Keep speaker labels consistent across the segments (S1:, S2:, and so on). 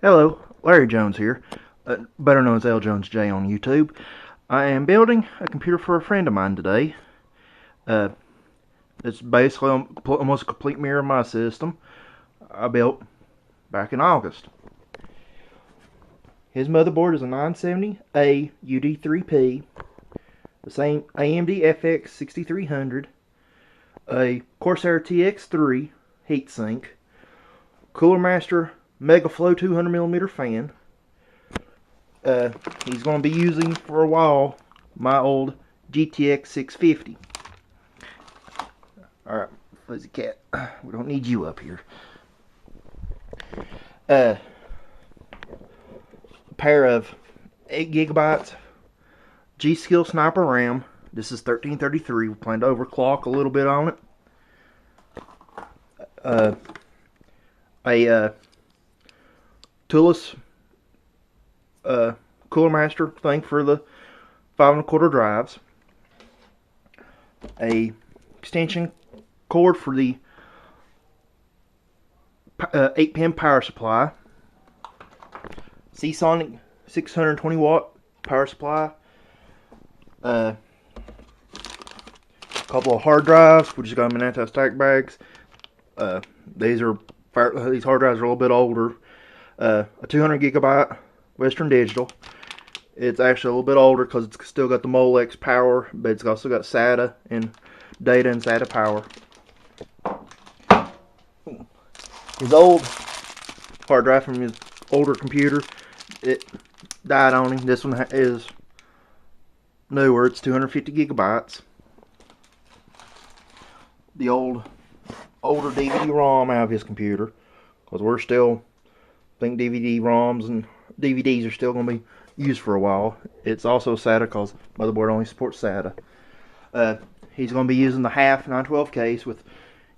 S1: Hello, Larry Jones here, better known as L Jones J on YouTube. I am building a computer for a friend of mine today. Uh, it's basically almost a complete mirror of my system I built back in August. His motherboard is a 970A UD3P, the same AMD FX 6300, a Corsair TX3 heatsink, Cooler Master Megaflow 200mm fan. He's going to be using for a while my old GTX 650. Alright, Fuzzy Cat, we don't need you up here. A pair of 8GB G.Skill Sniper RAM. This is 1333. We plan to overclock a little bit on it. A toolless Cooler Master thing for the 5 1/4 drives. A extension cord for the 8-pin power supply. Seasonic 620 watt power supply. A couple of hard drives. We just got them in anti-stack bags. These hard drives are a little bit older. A 200GB Western Digital. It's actually a little bit older because it's still got the Molex power, but it's also got SATA and data and SATA power. His old hard drive from his older computer, it died on him. This one is newer. It's 250GB. The older DVD-ROM out of his computer, because we're still think DVD-ROMs and DVDs are still going to be used for a while. It's also SATA because motherboard only supports SATA. He's going to be using the half 912 case with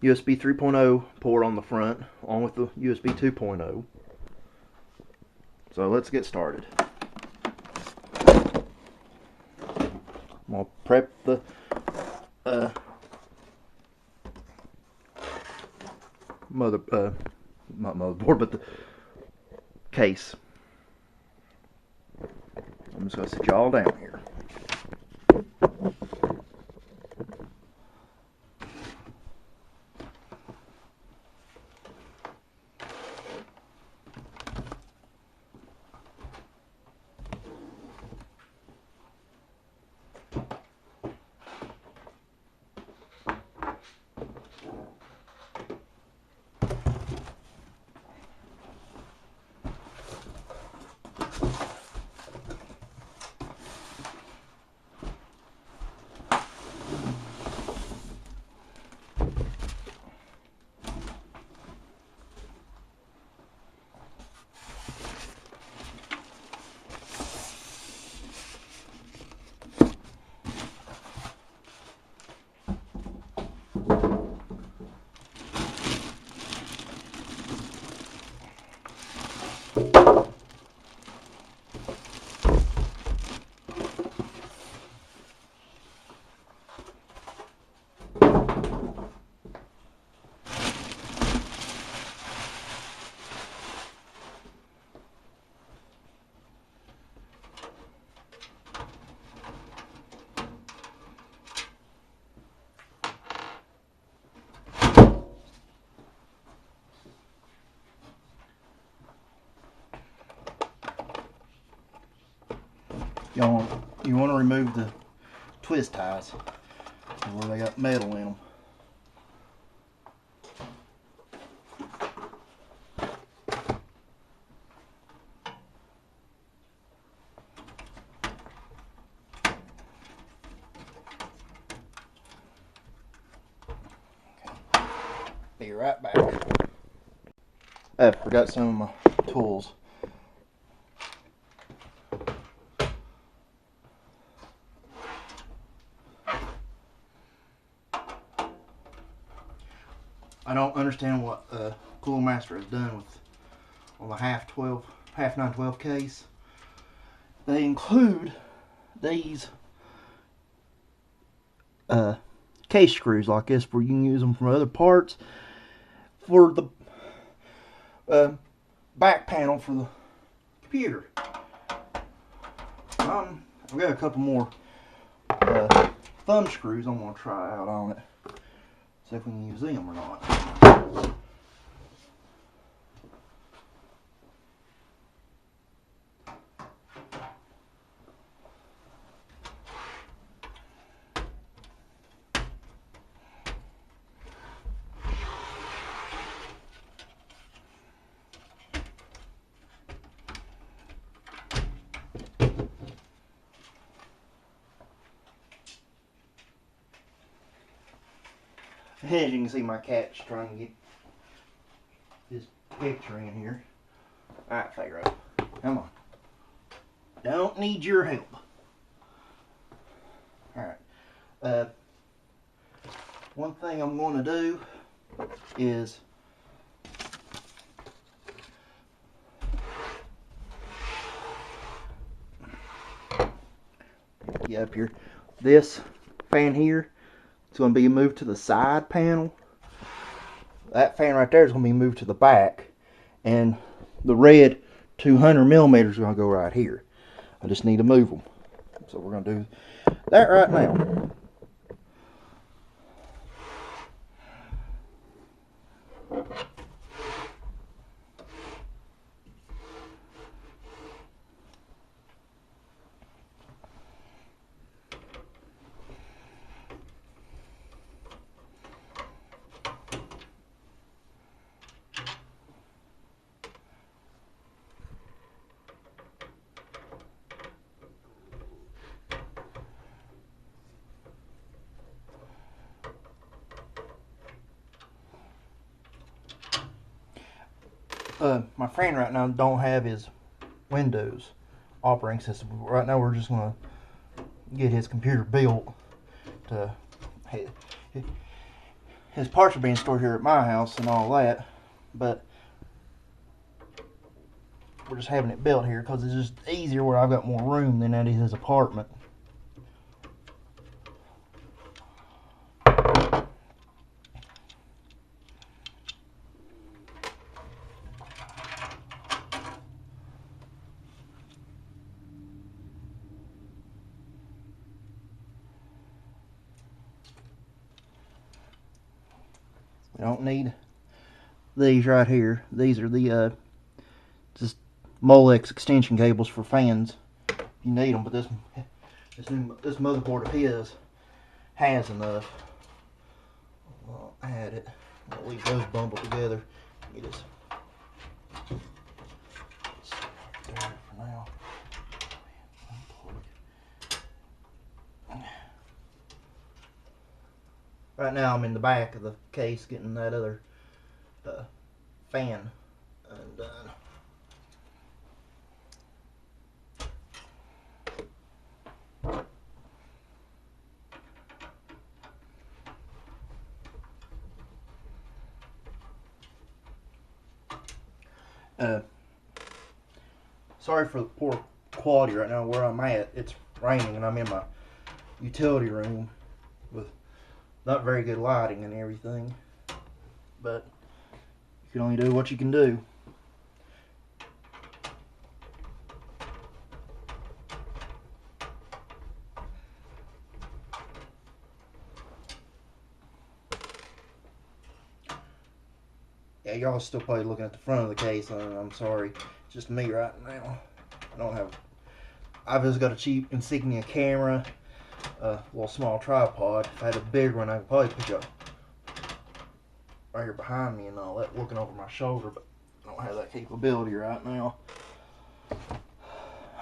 S1: USB 3.0 port on the front, along with the USB 2.0. So let's get started. I'm going to prep the not motherboard, but the case. I'm just going to sit y'all down here. You want to remove the twist ties where they got metal in them. Okay. Be right back. I forgot some of my tools. I don't understand what Cooler Master has done with on the half 912 case. They include these case screws like this, where you can use them for other parts. For the back panel for the computer. I've got a couple more thumb screws I'm going to try out on it. See if we can use them or not. As you can see, my cat's trying to get his picture in here. Alright, Pharaoh, come on. Don't need your help. Alright. One thing I'm going to do is get up here. This fan here, it's going to be moved to the side panel. That fan right there is going to be moved to the back. And the red 200 millimeters is going to go right here. I just need to move them. So we're going to do that right now. My friend right now don't have his Windows operating system. Right now we're just going to get his computer built. His parts are being stored here at my house and all that, but we're just having it built here because it's just easier where I've got more room than at his apartment. We don't need these right here. These are the just Molex extension cables for fans. You need them, but this motherboard of his has enough. I'll add it. I'll leave those bundled together. Let me just there for now. Right now I'm in the back of the case getting that other fan undone. Sorry for the poor quality right now where I'm at. It's raining and I'm in my utility room with not very good lighting and everything, but you can only do what you can do. Yeah, y'all still probably looking at the front of the case. I'm sorry, it's just me right now. I've just got a cheap Insignia camera, a little small tripod. If I had a bigger one, I could probably put you up right here behind me and all that, looking over my shoulder, but I don't have that capability right now.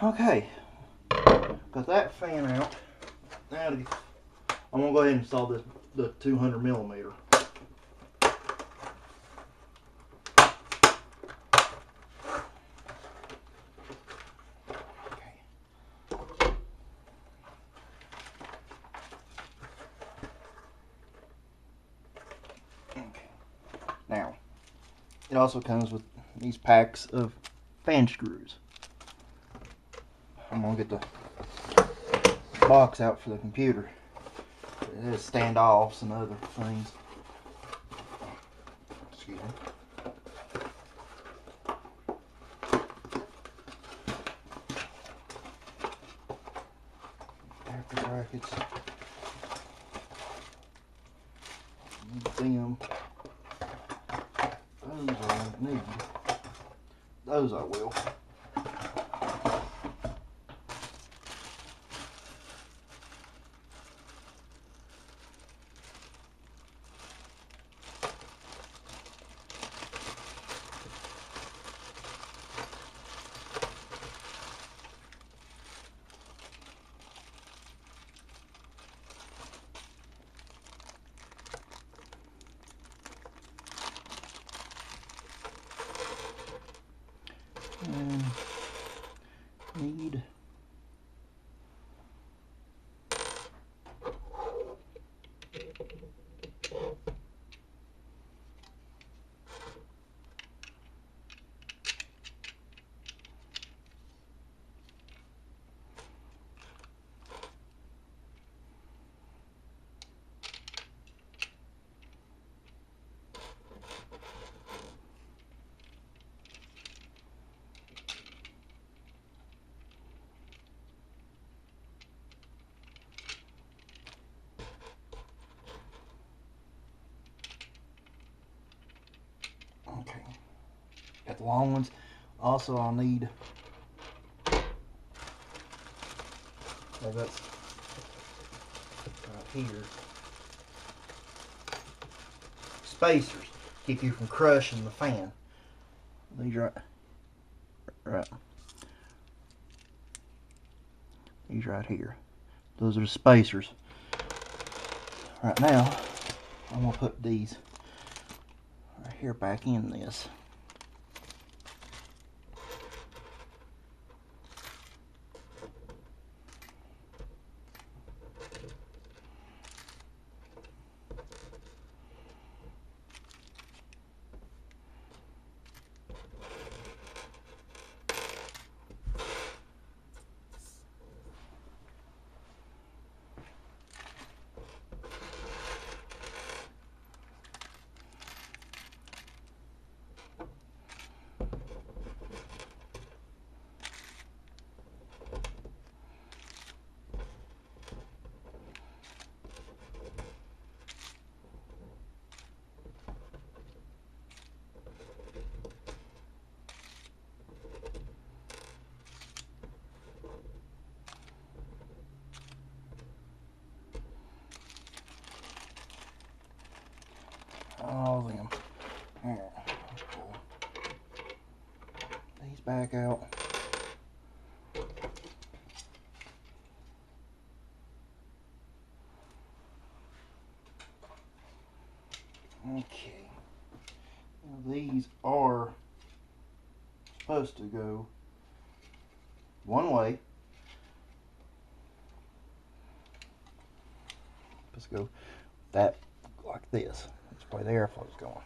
S1: Okay, got that fan out. Now I'm gonna go ahead and install the 200 millimeter. Now, it also comes with these packs of fan screws. I'm going to get the box out for the computer. It has standoffs and other things. Excuse me. brackets. Need them. Those I won't need. Those I will. And need okay. Got the long ones. Also, I'll need. So that's right here. Spacers keep you from crushing the fan. These right. These right here. Those are the spacers. Right now, I'm gonna put these right here back in this. All of them. Here, let's pull these back out. Okay. Now these are supposed to go one way. Let's go that like this. That's where the airflow's going.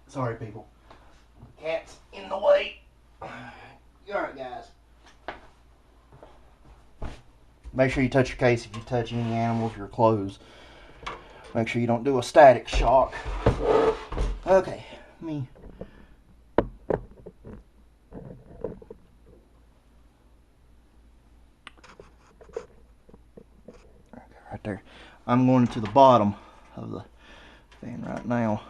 S1: Sorry, people. Cat's in the way. Alright, guys. Make sure you touch your case if you touch any animals, your clothes. Make sure you don't do a static shock. Okay, me. Right there. I'm going to the bottom of the fan right now.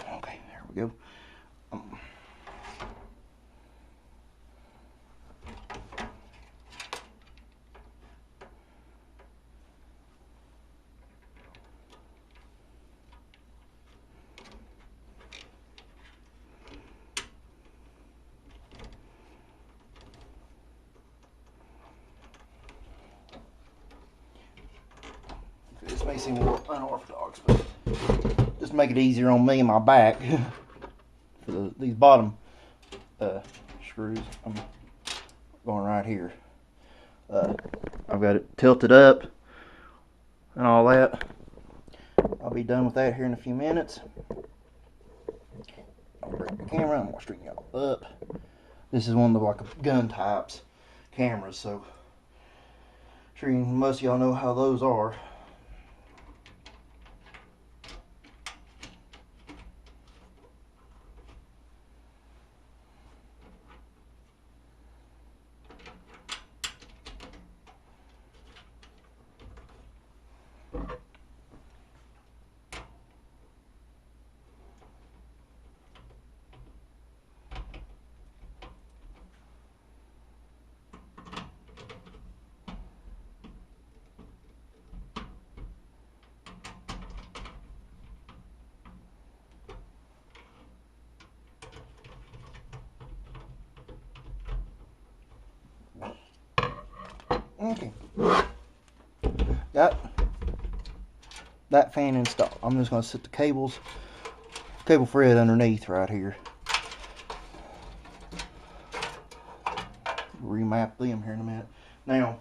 S1: Okay, there we go. may seem a little unorthodox, but just make it easier on me and my back for these bottom screws. I'm going right here. I've got it tilted up and all that. I'll be done with that here in a few minutes. I'll break the camera. I'm going to straighten y'all up. This is one of the like gun types cameras, so I'm sure most of y'all know how those are. Okay, got that fan installed. I'm just going to set the cable thread underneath right here. Remap them here in a minute. Now,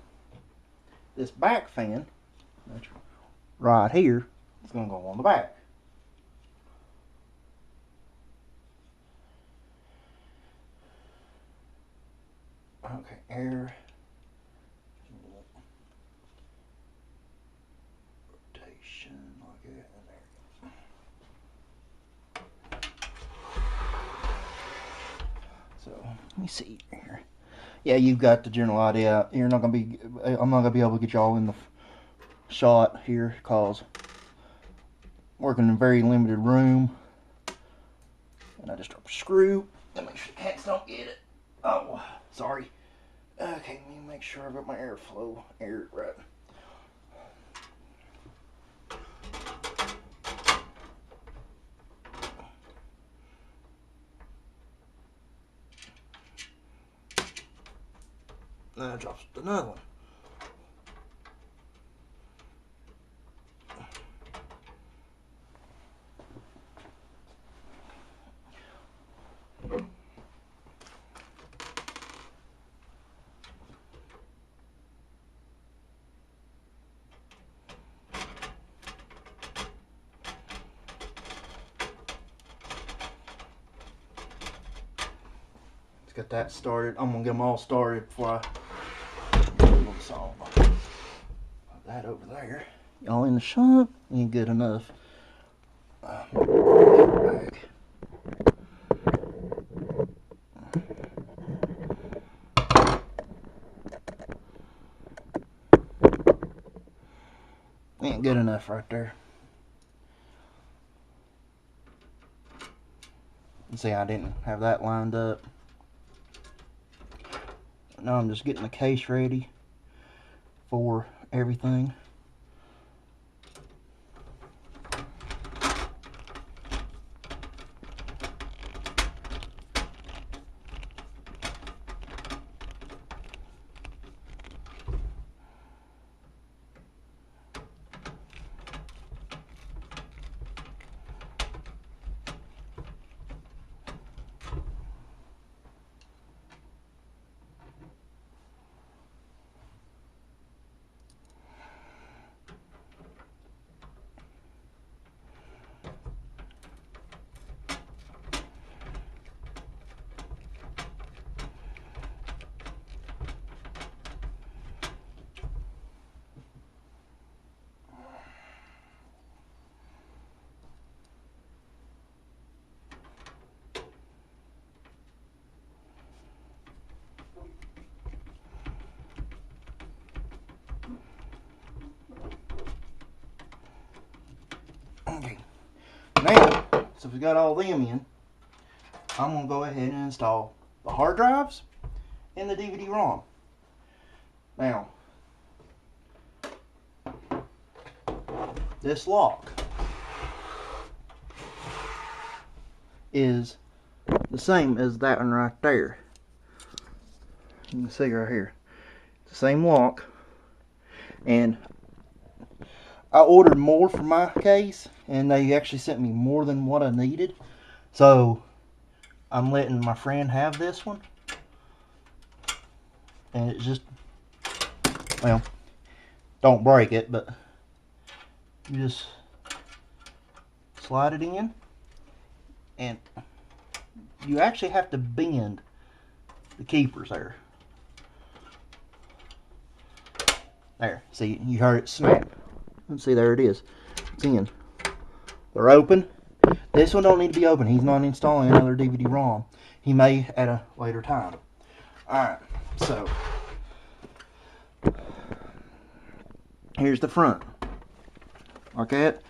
S1: this back fan right here is going to go on the back. Okay, air. So let me see here. Yeah, you've got the general idea. I'm not gonna be able to get y'all in the shot here because working in a very limited room. And I just dropped a screw. Let me make sure the cats don't get it. Oh, sorry. Okay, let me make sure I've got my airflow right. Then I dropped another one. Let's get that started. I'm gonna get them all started before I so put that over there. Y'all in the shop ain't good enough. Back. Ain't good enough right there. See, I didn't have that lined up. Now I'm just getting the case ready for everything. Okay, now, so we got all them in, I'm going to go ahead and install the hard drives and the DVD-ROM. Now, this lock is the same as that one right there. You can see right here. It's the same lock, and I ordered more for my case, and they actually sent me more than what I needed. So I'm letting my friend have this one. And it just, well, don't break it, but you just slide it in, and you actually have to bend the keepers there. There, see, you heard it snap. Let's see, there it is. It's in. They're open. This one don't need to be open. He's not installing another DVD-ROM. He may at a later time. Alright, so here's the front. Like that.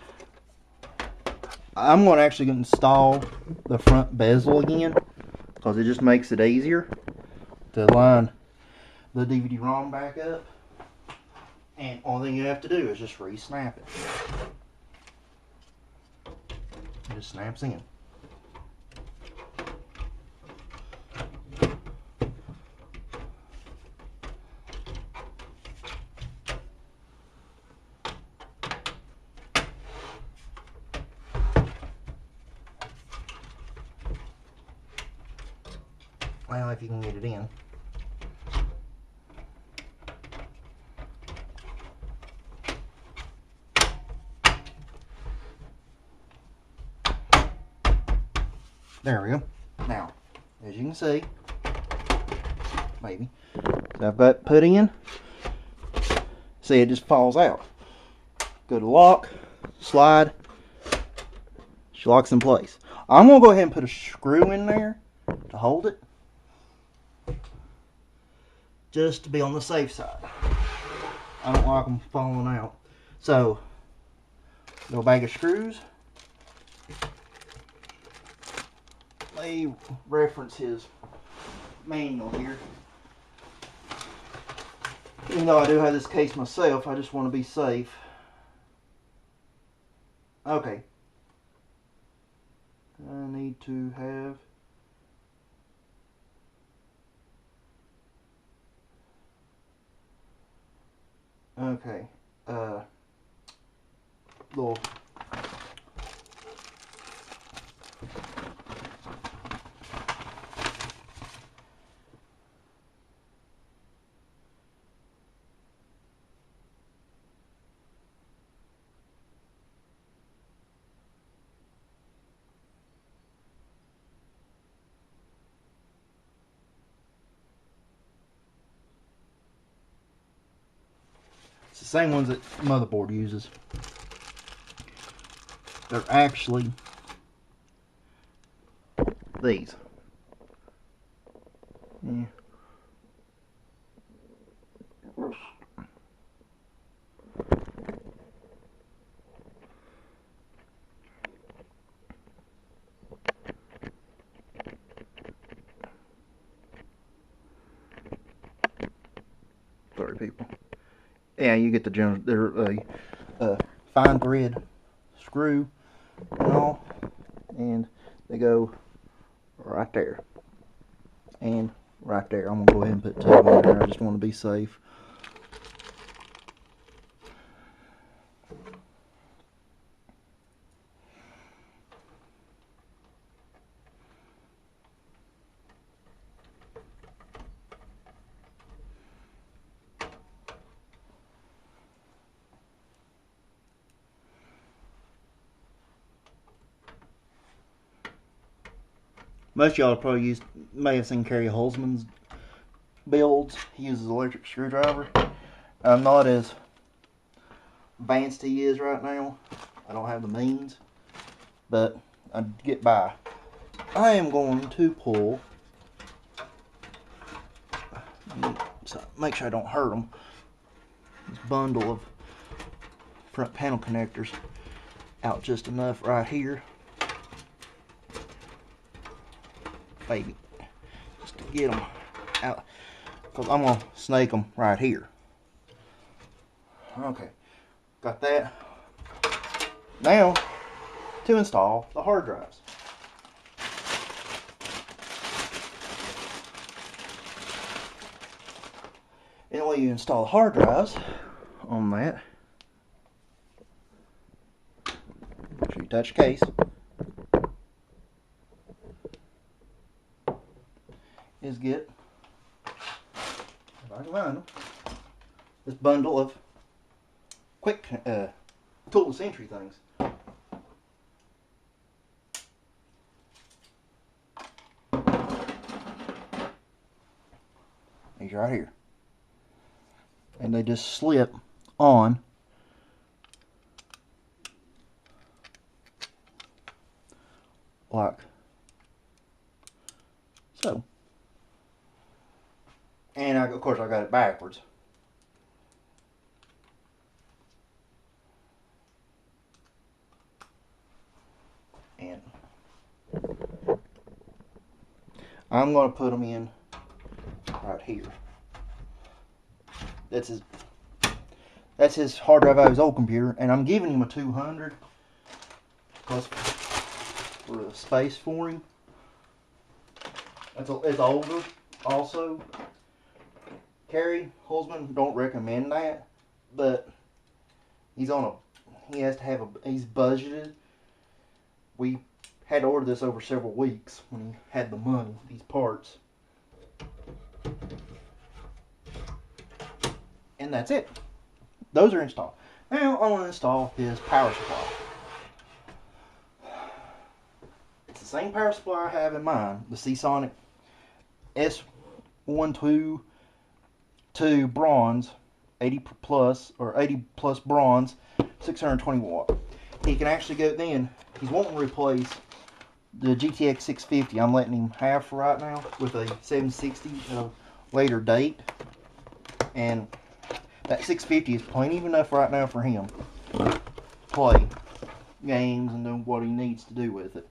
S1: I'm going to actually install the front bezel again, because it just makes it easier to line the DVD-ROM back up. And all thing you have to do is just re-snap it. It just snaps in. Well, if you can get it in. There we go. Now, as you can see, maybe, I've got put in. See, it just falls out. Go to lock, slide, she locks in place. I'm going to go ahead and put a screw in there to hold it, just to be on the safe side. I don't like them falling out. So, little bag of screws. Let me reference his manual here. Even though I do have this case myself, I just want to be safe. Okay. I need to have little it's the same ones that motherboard uses. They're actually these. Yeah. Sorry, people. Yeah, you get the general. They're a fine thread screw and all, and they go right there and right there. I'm gonna go ahead and put two in there. I just want to be safe. Most of y'all probably may have seen Kerry Holzman's builds. He uses an electric screwdriver. I'm not as advanced he is right now. I don't have the means, but I get by. I am going to pull, so make sure I don't hurt them, this bundle of front panel connectors out just enough right here. Baby, just to get them out, because I'm going to snake them right here. Okay, got that. Now, to install the hard drives. And the way you install the hard drives on that, sure you touch the case. Is get, if I can find them, this bundle of quick toolless entry things. These right here. And they just slip on like so. And of course I got it backwards. And I'm going to put them in right here. That's his hard drive out of his old computer, and I'm giving him a 200 because for the space for him. It's older also. Carrie Holzman don't recommend that, but he has to have he's budgeted. We had to order this over several weeks when he had the money, these parts. And that's it. Those are installed. Now I want to install his power supply. It's the same power supply I have in mine, the Seasonic S122 bronze, 80 plus bronze, 620 watt. He can actually go then. He's wanting to replace the GTX 650. I'm letting him have for right now with a 760 at a later date, and that 650 is plenty enough right now for him to play games and do what he needs to do with it.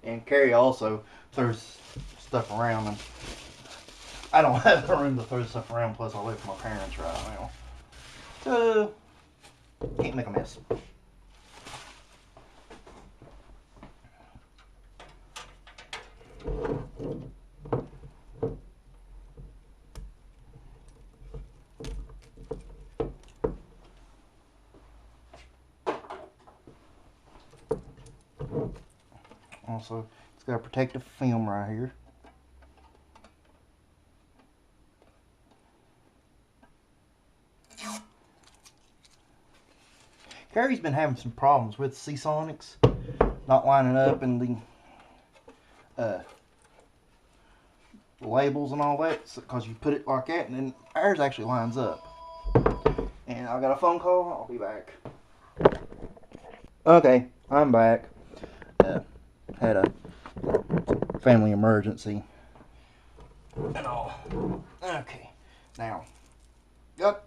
S1: And Carrie also throws stuff around, and I don't have the room to throw stuff around, plus I live with my parents right now. So, can't make a mess. Also, it's got a protective film right here. Carrie's been having some problems with Seasonics not lining up, and the labels and all that, because you put it like that and then ours actually lines up. And I got a phone call. I'll be back. Okay, I'm back. Had a family emergency and all. Okay, now got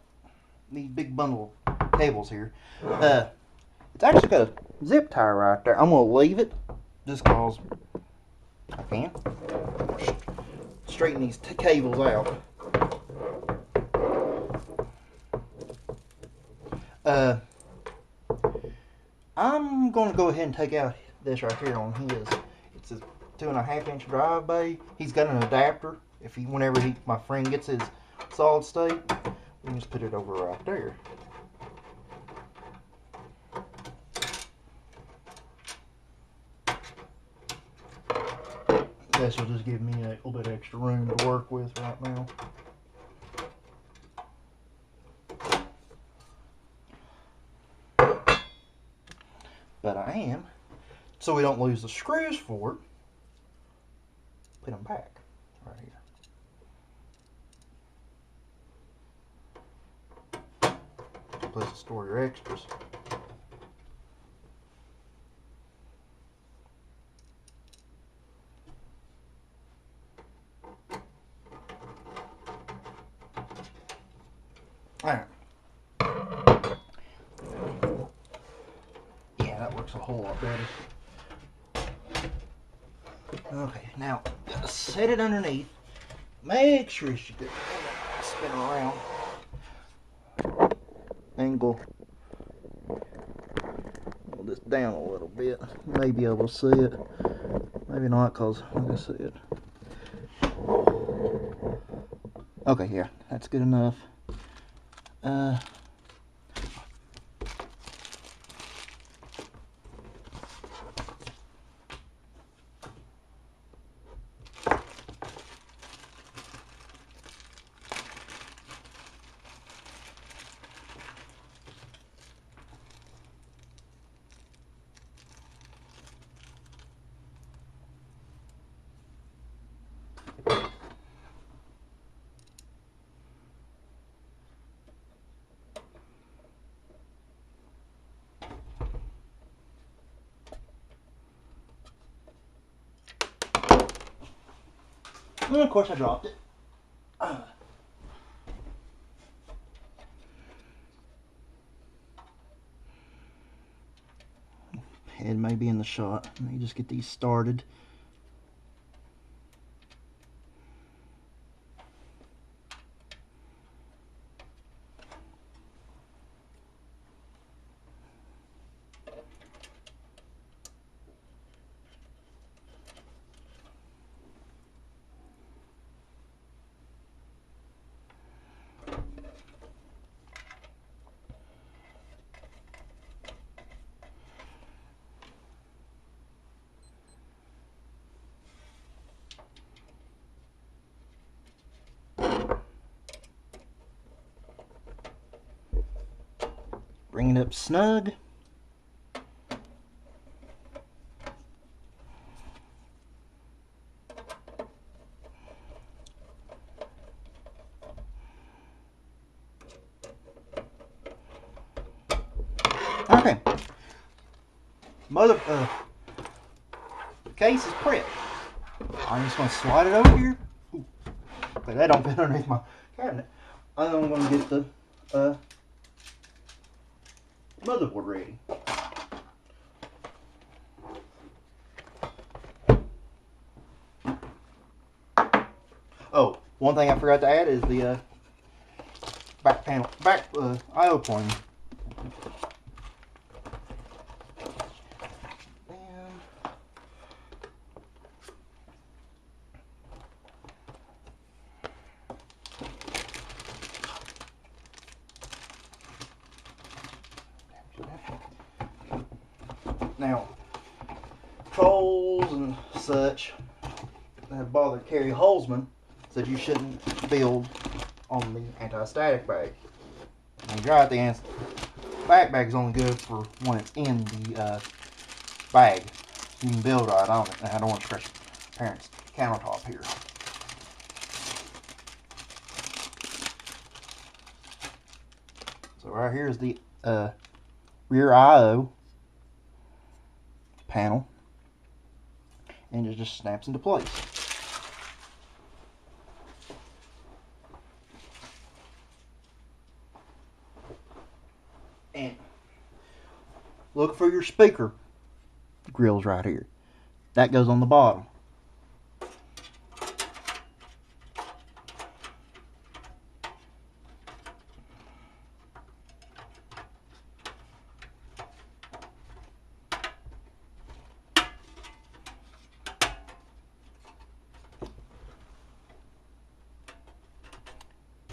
S1: these big bundle of cables here. It's actually got a zip tie right there. I'm gonna leave it just cause I can. Straighten these cables out. I'm gonna go ahead and take out this right here on his. It's a 2.5-inch drive bay. He's got an adapter. Whenever my friend gets his solid state, we can just put it over right there. This will just give me a little bit extra room to work with right now. But I am, so we don't lose the screws for it, put them back right here. Place to store your extras. Alright. Yeah, that works a whole lot better. Okay, now set it underneath. Make sure it's good. Spin around. Angle. Hold this it down a little bit. You may be able to see it. Maybe not, because like I said. Okay, yeah, that's good enough. And of course I dropped it. Head may be in the shot. Let me just get these started. Bring it up snug. Okay. Case is prepped. I'm just going to slide it over here. Ooh. Okay, that don't fit underneath my cabinet. I'm going to get the motherboard ready. Oh, one thing I forgot to add is the back panel, I/O port. Now, trolls and such that have bothered Kerry Holzman said you shouldn't build on the anti-static bag. When you dry it, the back bag is only good for when it's in the bag. You can build right on it. And I don't want to scratch parents' countertop here. So right here is the rear I/O panel, and it just snaps into place. And look for your speaker grills right here. That goes on the bottom.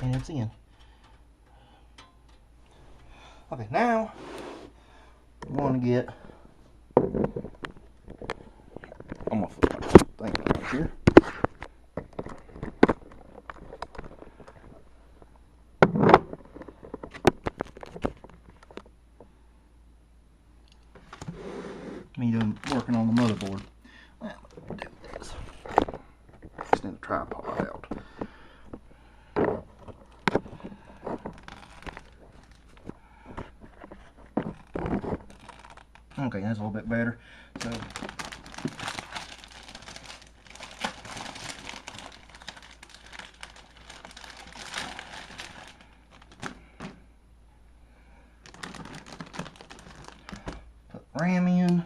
S1: And it's in. Okay, now I'm going to get. I'm gonna flip this thing right here. Me working on the motherboard. Well, what do this? Extend the tripod out. Okay, that's a little bit better. So put RAM in.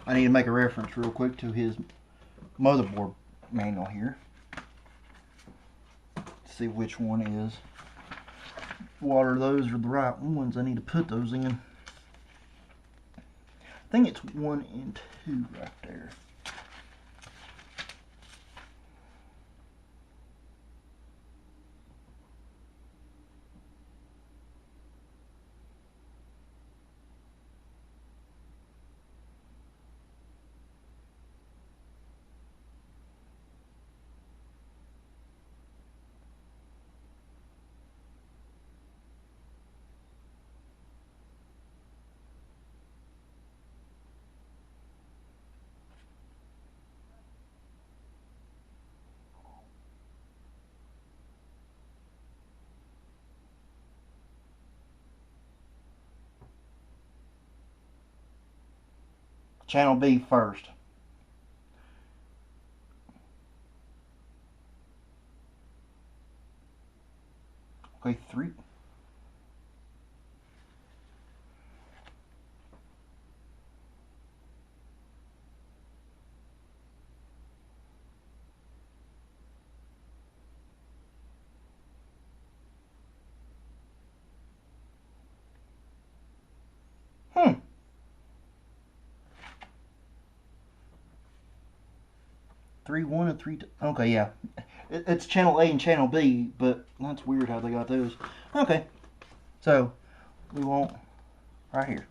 S1: I need to make a reference real quick to his motherboard manual here. See which one is. What are those are the right ones? I need to put those in. I think it's 1 and 2 right there. Channel B first. Okay, 3. Hmm. 3 1 and 3 2. Okay, yeah. It's channel A and channel B, but that's weird how they got those. Okay. So we want right here.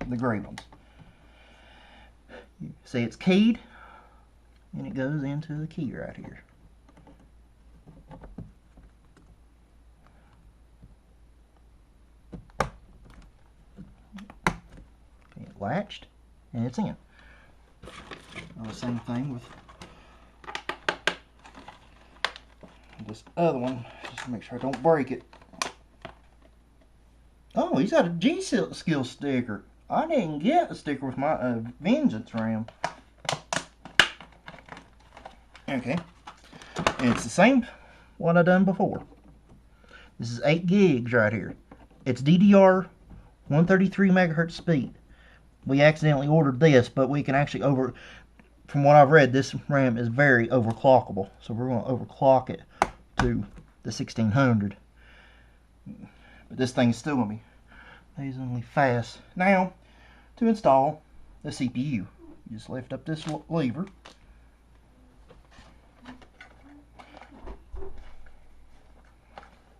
S1: The gray ones. You see it's keyed, and it goes into the key right here. Okay, it latched, and it's in. The same thing with this other one, just to make sure I don't break it. Oh, he's got a G-Skill sticker. I didn't get a sticker with my Vengeance RAM. Okay. And it's the same what I done before. This is 8 gigs right here. It's DDR 133 megahertz speed. We accidentally ordered this, but we can actually from what I've read, this RAM is very overclockable. So we're going to overclock it to the 1600. But this thing's still going to be amazingly fast. Now, to install the CPU, you just lift up this lever.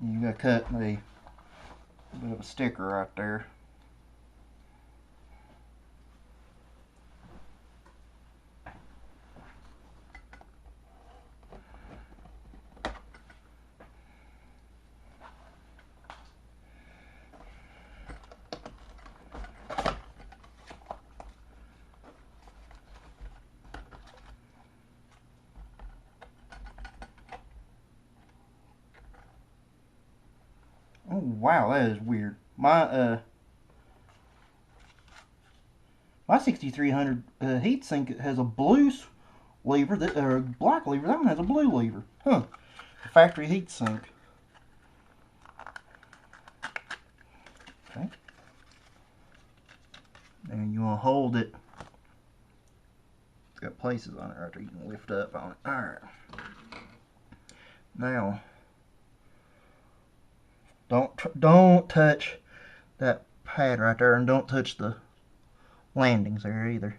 S1: You got to cut a bit of a sticker right there. Oh wow, that is weird. My 6300 heatsink has a blue lever, or black lever. That one has a blue lever. Huh? Factory heatsink. Okay. And you want to hold it. It's got places on it right there you can lift up on it. All right. Now, don't touch that pad right there, and don't touch the landings there either.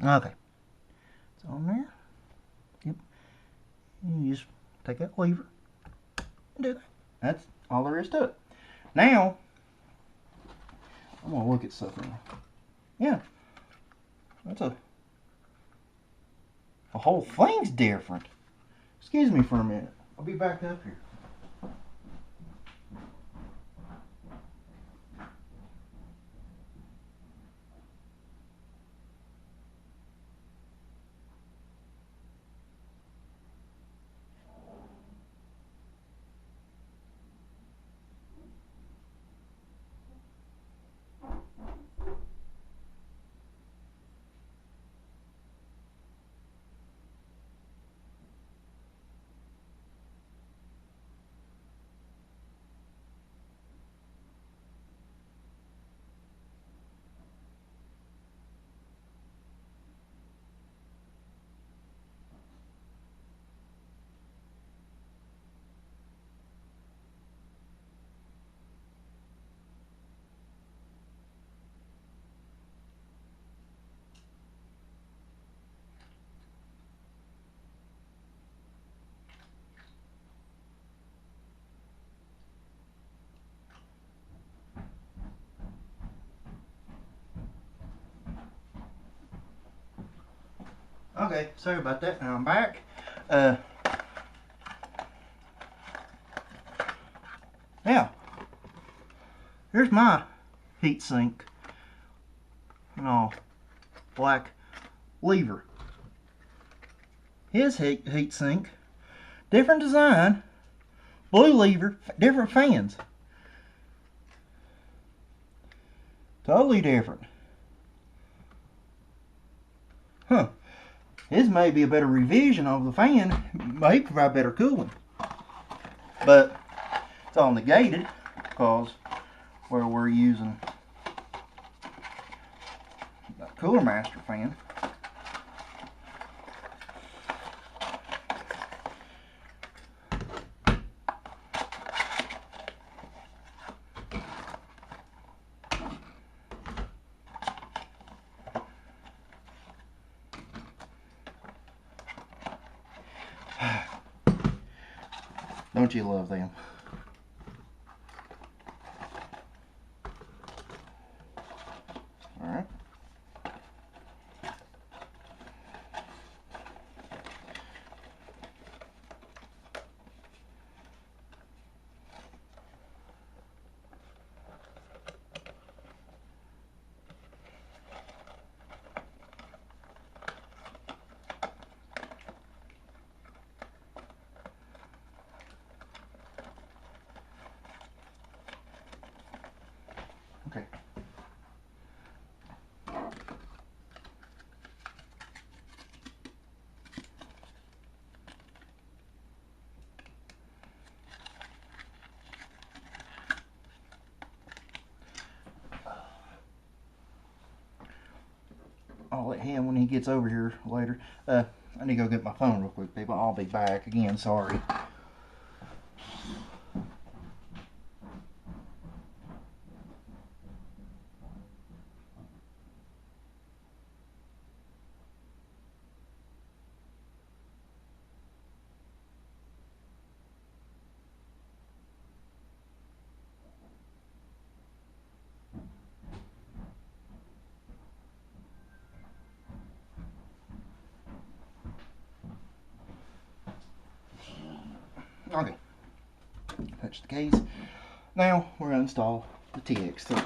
S1: Okay, it's on there. Yep. You just take that lever and do that. That's all there is to it. Now, I'm gonna look at something. Yeah, that's the whole thing's different. Excuse me for a minute. I'll be back up here. Okay, sorry about that. Now I'm back. Now, here's my heat sink. Black lever. His heat sink, different design, blue lever, different fans. Totally different. Huh. His may be a better revision of the fan, may provide better cooling. But it's all negated because where we're using a Cooler Master fan. Don't you love them? All right. Okay. I'll let him when he gets over here later. I need to go get my phone real quick, people. I'll be back again. Sorry. Okay. Touch the case. Now we're going to install the TX3.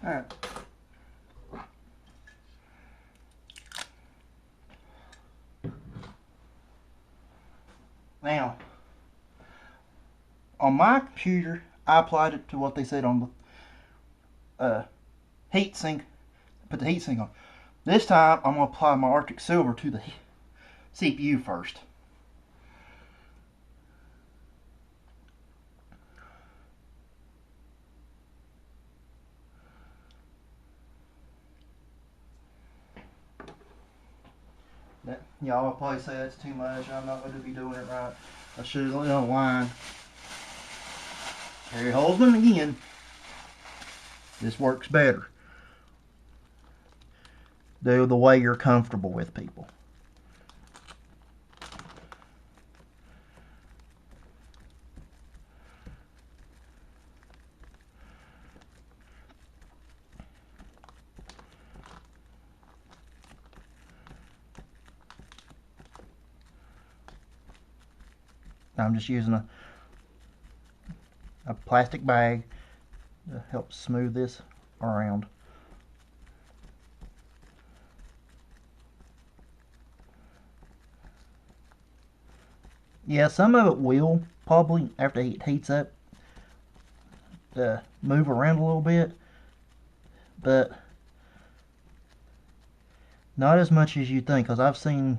S1: Alright. Now, on my computer, I applied it to what they said on the heat sink. Put the heat sink on. This time, I'm going to apply my Arctic Silver to the CPU first. Y'all will probably say that's too much. I'm not going to be doing it right. I should have done a line. Harry Holzman again. This works better. Do the way you're comfortable with, people. I'm just using a plastic bag to help smooth this around. Yeah, some of it will probably, after it heats up, move around a little bit, but Not as much as you think, because I've seen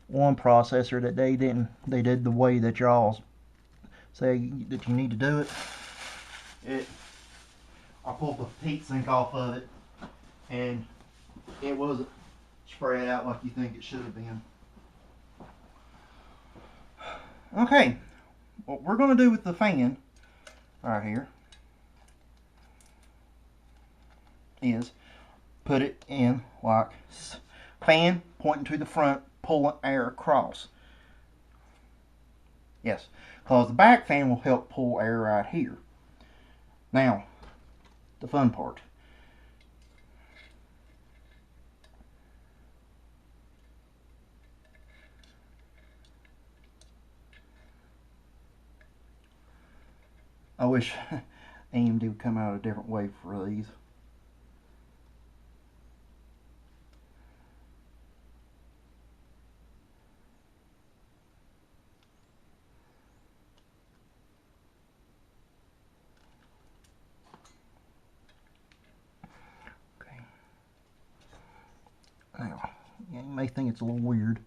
S1: one processor that they did the way that y'all say that you need to do it. I pulled the heat sink off of it, and it wasn't spread out like you think it should have been. Okay, what we're going to do with the fan right here is put it in like fan pointing to the front, pulling air across. Yes, because the back fan will help pull air right here. Now, the fun part. I wish AMD would come out a different way for these. Okay. Now, you may think it's a little weird.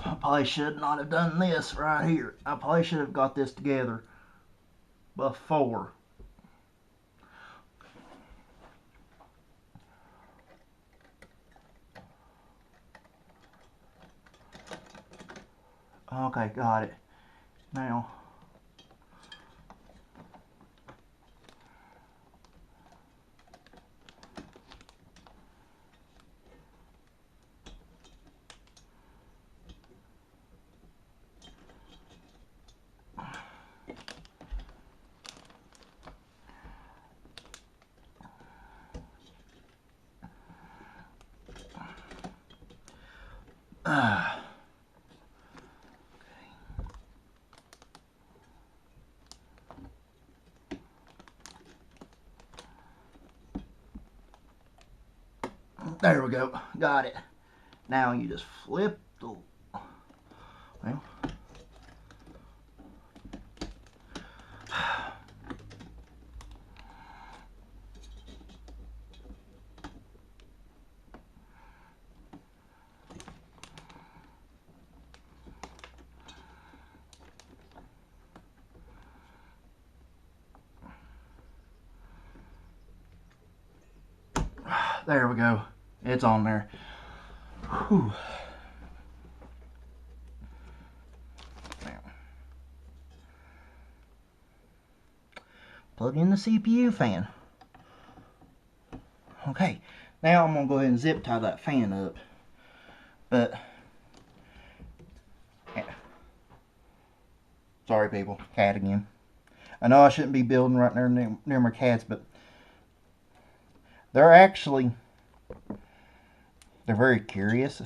S1: I probably should not have done this right here. I probably should have got this together before. Okay, got it. Now, there we go. Got it. Now you just flip the... Well... There we go. It's on there. Whew. Now, plug in the CPU fan. Okay, now I'm going to go ahead and zip tie that fan up. But, yeah. Sorry people, cat again. I know I shouldn't be building right near my cats, but they're very curious.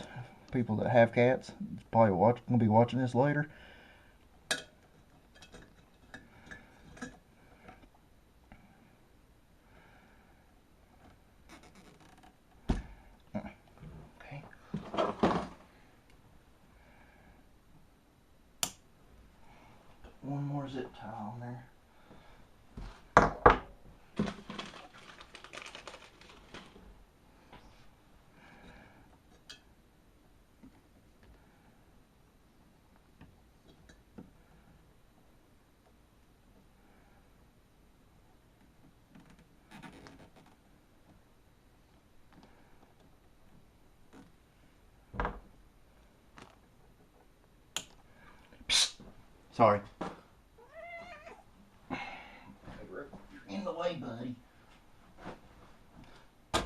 S1: People that have cats probably going to be watching this later. Okay. One more zip tie on there. Sorry. You're in the way, buddy.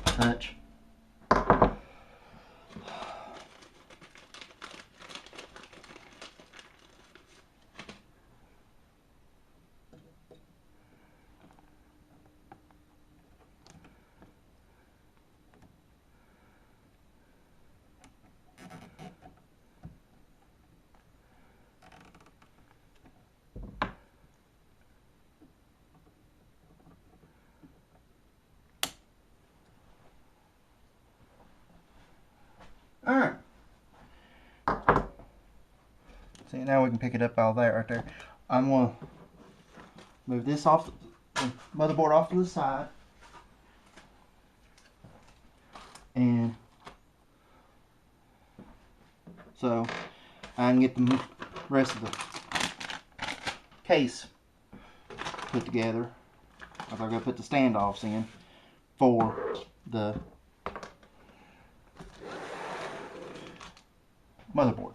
S1: Touch. Alright. See, now we can pick it up all that right there. I'm going to move this off, the motherboard off to the side. And so I can get the rest of the case put together. I'm going to put the standoffs in for the motherboard.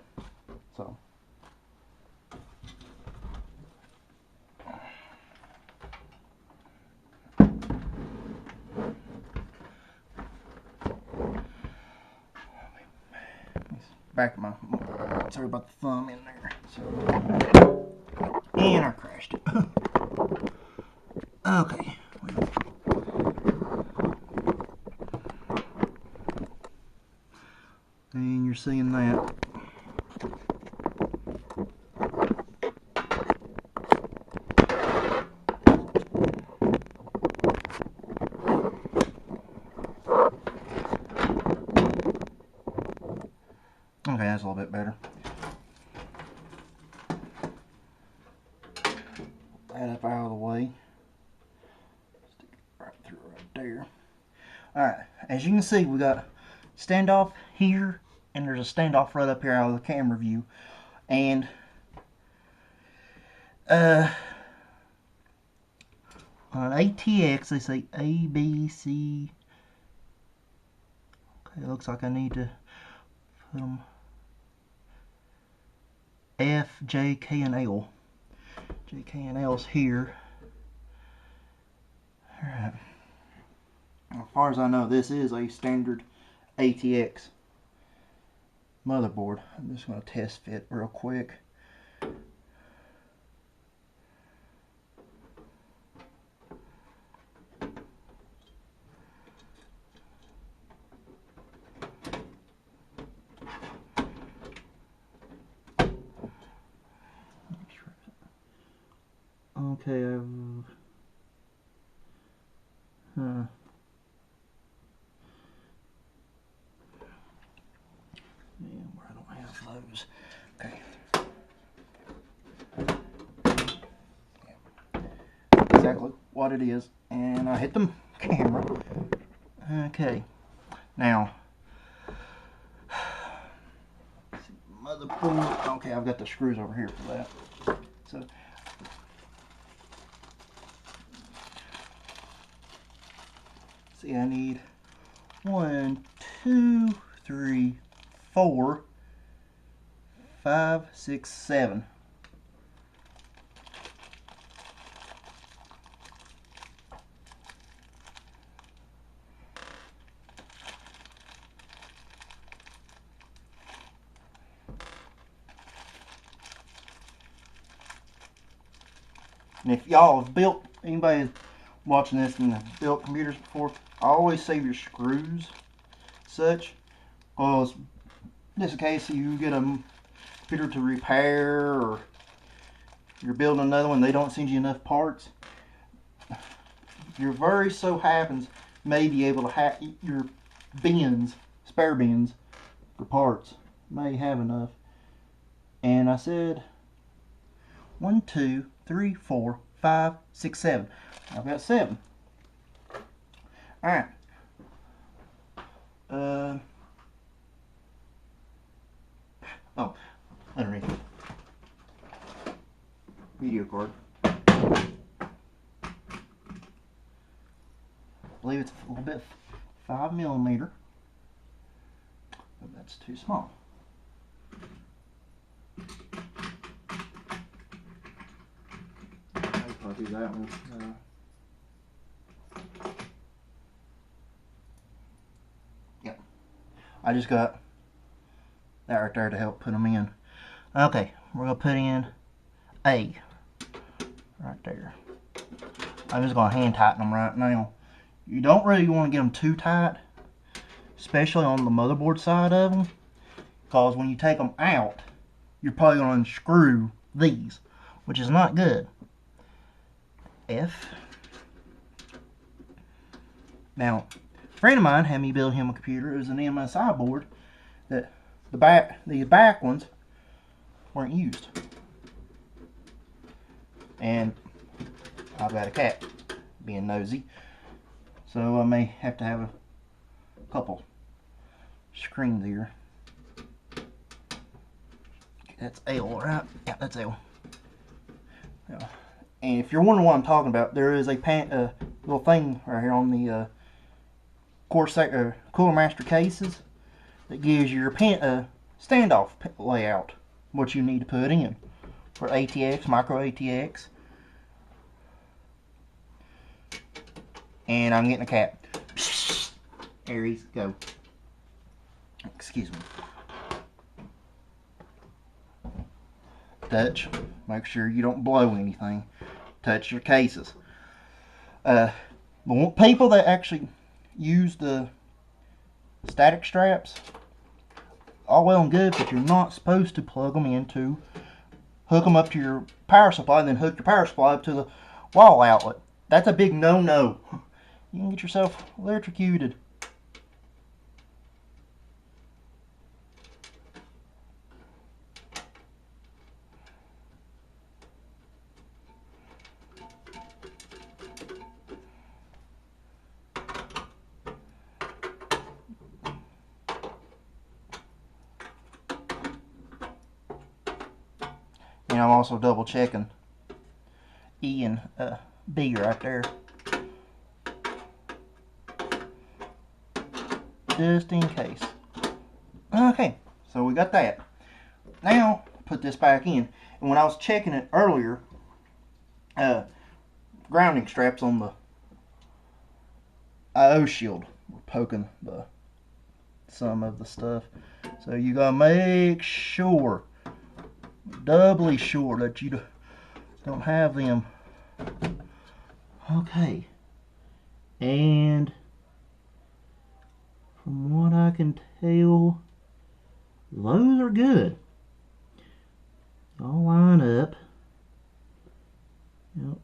S1: So back of my, sorry about the thumb in there. So, and I crashed it. Okay. And you're seeing that. Okay, that's a little bit better. That up out of the way. Stick it right through right there. Alright, as you can see, we got standoff here, and there's a standoff right up here out of the camera view. And on an ATX, they say A, B, C. Okay, it looks like I need to put them F, J, K, and L. J, K, and L's here. Alright. As far as I know, this is a standard ATX motherboard. I'm just going to test fit real quick. Okay, yeah, where I don't have those. Okay. Yeah. Exactly what it is. And I hit the camera. Okay. Now, motherboard. Okay, I've got the screws over here for that. So, see, I need 1, 2, 3, 4, 5, 6, 7. And if y'all have built, anybody watching this and have built computers before, I always save your screws such, because just in case you get a computer to repair or you're building another one, they don't send you enough parts. Your very so happens may be able to have your bins, spare bins for parts, may have enough. And I said 1, 2, 3, 4, 5, 6, 7. I've got 7. Alright. Oh, underneath. Video card. I believe it's a little bit 5mm, but that's too small. do that one. Yep. I just got that right there to help put them in. Okay, we're going to put in A. Right there. I'm just going to hand tighten them right now. You don't really want to get them too tight, especially on the motherboard side of them, because when you take them out, you're probably going to unscrew these, which is not good. F. Now, a friend of mine had me build him a computer. It was an MSI board that these back ones weren't used. And I've got a cat being nosy, so I may have to have a couple screens here. That's L, right? Yeah, that's L. Yeah. And if you're wondering what I'm talking about, there is a little thing right here on the Cooler Master cases that gives you your standoff layout, what you need to put in for ATX, micro ATX. And I'm getting a cat. Aries, go. Excuse me. Touch. Make sure you don't blow anything. Touch your cases. People that actually use the static straps, all well and good, but you're not supposed to plug them into, hook them up to your power supply, and then hook your power supply up to the wall outlet. That's a big no-no. You can get yourself electrocuted. And I'm also double checking E and B right there, just in case. Okay, so we got that. Now put this back in, and when I was checking it earlier, grounding straps on the I/O shield were poking some of the stuff, so you gotta make sure, doubly sure, that you don't have them. Okay, and from what I can tell, those are good. All line up. Yep.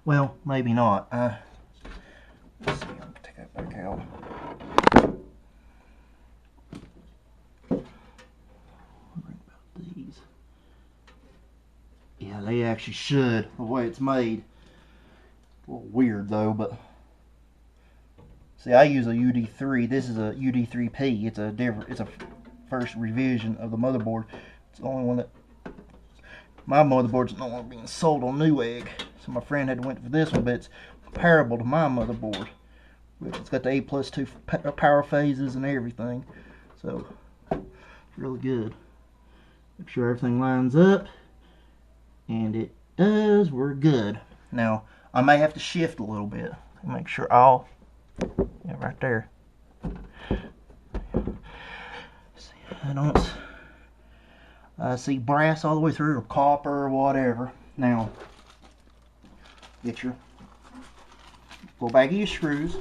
S1: Well, maybe not. Let's see, I'll take that back out. These. Yeah, they actually should, the way it's made. A little weird though, but see, I use a UD3. This is a UD3P. It's a first revision of the motherboard. It's the only one that my motherboard's no longer being sold on Newegg, so my friend had went for this one, but it's comparable to my motherboard. It's got the A+2 power phases and everything, so it's really good. Make sure everything lines up, and it does. We're good. Now I may have to shift a little bit to make sure all, yeah, right there. See, I don't see brass all the way through, or copper, or whatever. Now get your little bag of your screws,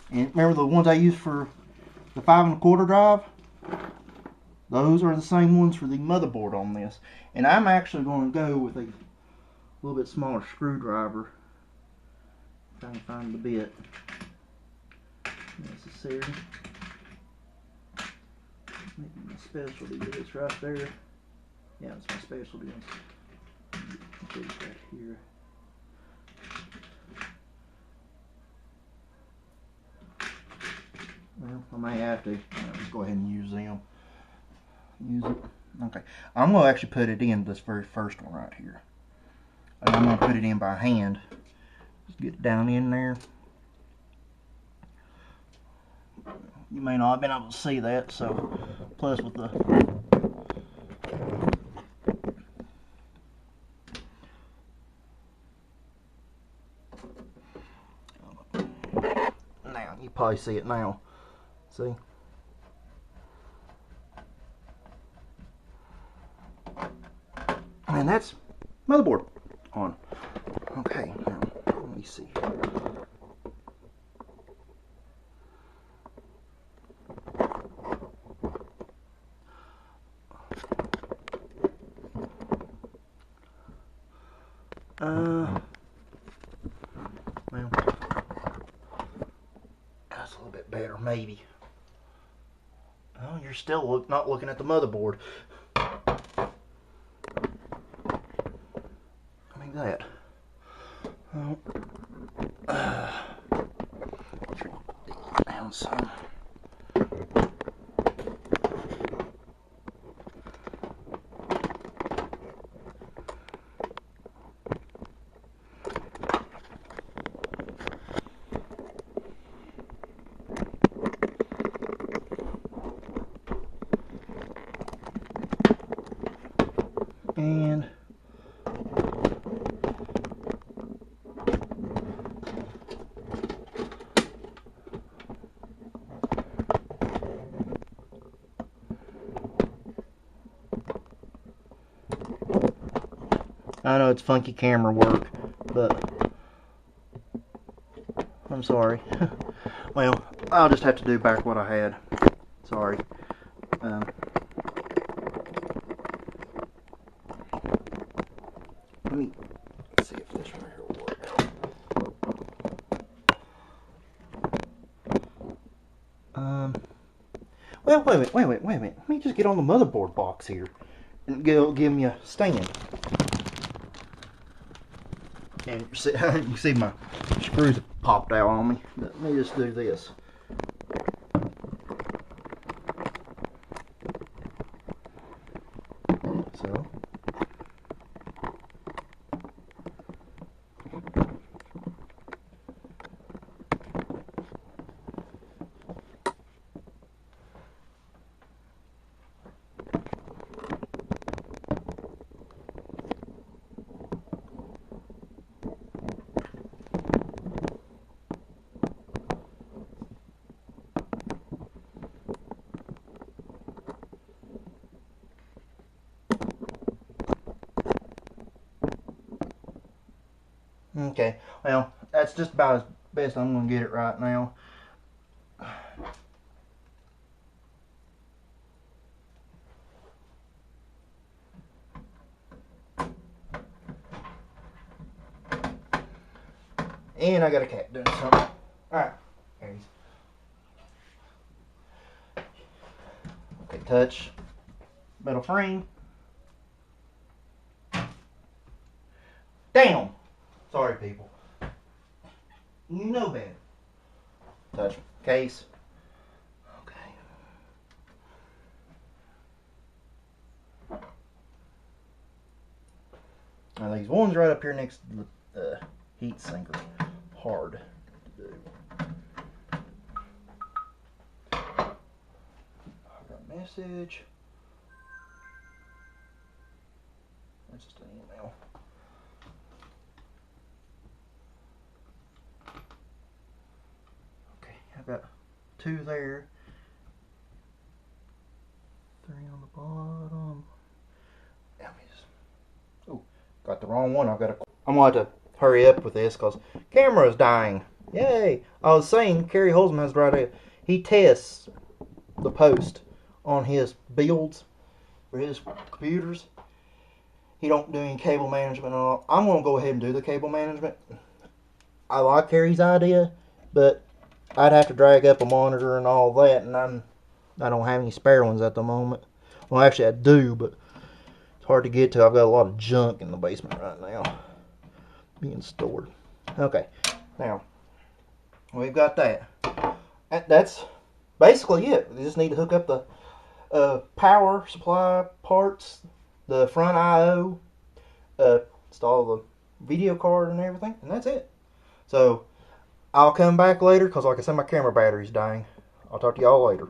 S1: and remember the ones I use for the 5 1/4 drive? Those are the same ones for the motherboard on this. And I'm actually going to go with a little bit smaller screwdriver. Trying to find the bit necessary. Maybe my specialty is right there. Yeah, it's my specialty. Put these right here. Well, I may have to. Let's go ahead and use them. Use it. Okay, I'm going to actually put it in this very first one right here. And I'm going to put it in by hand. Just get it down in there. You may not have been able to see that, so plus with the probably see it now. See? And that's motherboard on. Okay, now let me see. Well, that's a little bit better, maybe. Oh, you're still not looking at the motherboard. I mean that. Oh. Down some. And I know it's funky camera work, but I'm sorry. Well, I'll just have to do back what I had. Sorry. Let me see if this right here will work. Well, wait a minute. Let me just get on the motherboard box here and give me a stand. And you can see my screws have popped out on me. Let me just do this. So. Okay, well, that's just about as best I'm going to get it right now. And I got a cat doing something. Alright, there he is. Okay, touch metal frame. Damn! Sorry, people. You know better. Touch case. Okay. Now these ones right up here next to the heat sink are hard to do. I got a message. That's just an email. I've got 2 there, 3 on the bottom. Oh, got the wrong one. I'm going to have to hurry up with this because camera is dying. Yay! I was saying Kerry Holzman has the right idea. He tests the post on his builds for his computers. He don't do any cable management at all. I'm going to go ahead and do the cable management. I like Kerry's idea, but I'd have to drag up a monitor and all that, and I don't have any spare ones at the moment. Well, actually I do, but it's hard to get to. I've got a lot of junk in the basement right now being stored. Okay, now we've got that. That's basically it. We just need to hook up the power supply parts, the front I/O, install the video card and everything, and that's it. So I'll come back later because, like I said, my camera battery's dying. I'll talk to y'all later.